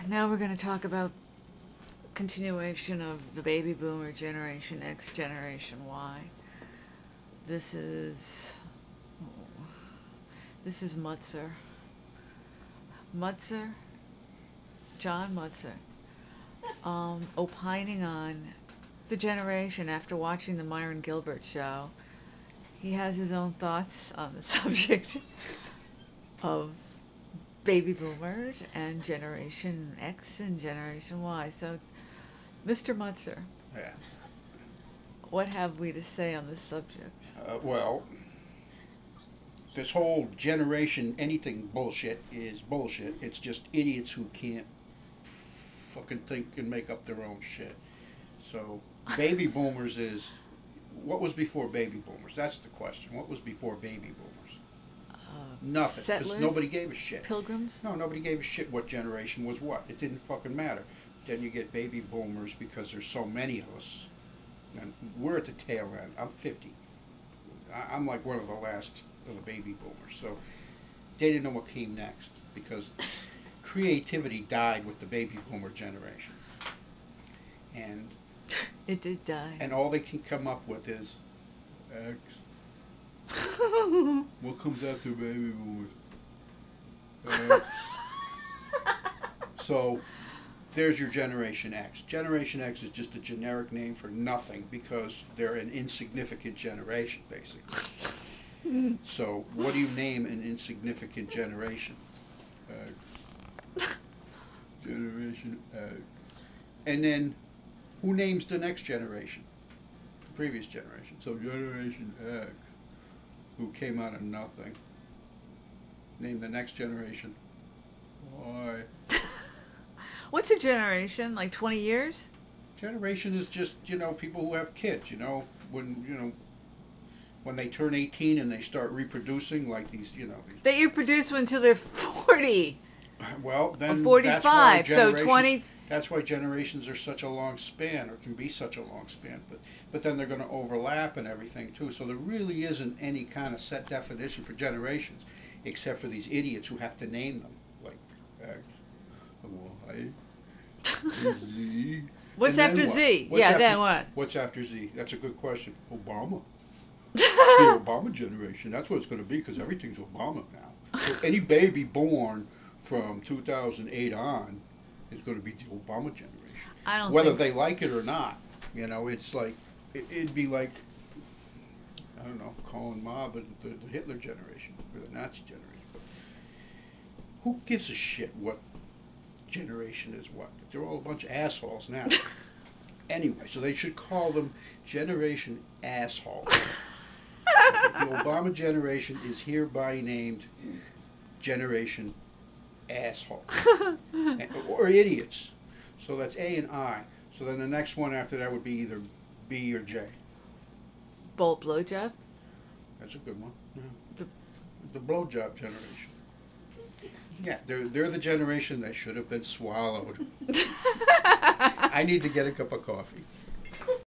Now we're going to talk about continuation of the baby boomer generation X, generation Y. This is Mutcer. John Mutcer, opining on the generation after watching the Myron Gilbert show. He has his own thoughts on the subject of baby boomers and Generation X and Generation Y. So, Mr. Mutzer, Yeah. what have we to say on this subject? Well, this whole generation anything bullshit is bullshit. It's just idiots who can't fucking think and make up their own shit. So, baby boomers is... What was before baby boomers? That's the question. What was before baby boomers? Nothing, because nobody gave a shit. Pilgrims? No, nobody gave a shit what generation was what. It didn't fucking matter. Then you get baby boomers because there's so many of us. And we're at the tail end. I'm 50. I'm like one of the last of the baby boomers. So they didn't know what came next because creativity died with the baby boomer generation. And it did die. And all they can come up with is X. What comes after baby boomers? So there's your Generation X. Generation X is just a generic name for nothing because they're an insignificant generation, basically. So what do you name an insignificant generation? Generation X. And then who names the next generation? The previous generation. So Generation X, who came out of nothing. Name the next generation. Why? What's a generation? Like 20 years? Generation is just, people who have kids, when they turn 18 and they start reproducing, like these. That you produce until they're 40. Well, then or 45, so 20. That's why generations are such a long span, or can be such a long span. But then they're going to overlap and everything too. So there really isn't any kind of set definition for generations, except for these idiots who have to name them, like X, Y, Z. What's after Z? Then what? What's after Z? That's a good question. Obama. The Obama generation. That's what it's going to be because everything's Obama now. So any baby born from 2008 on is going to be the Obama generation. Whether they like it or not, it's like it'd be like, I don't know, calling Ma the Hitler generation or the Nazi generation. But who gives a shit what generation is what? They're all a bunch of assholes now. Anyway, so they should call them Generation Assholes. The Obama generation is hereby named Generation Asshole. Or idiots. So that's A and I. So then the next one after that would be either B or J. Bolt blowjob? That's a good one. Yeah. The blowjob generation. Yeah, they're the generation that should have been swallowed. I need to get a cup of coffee.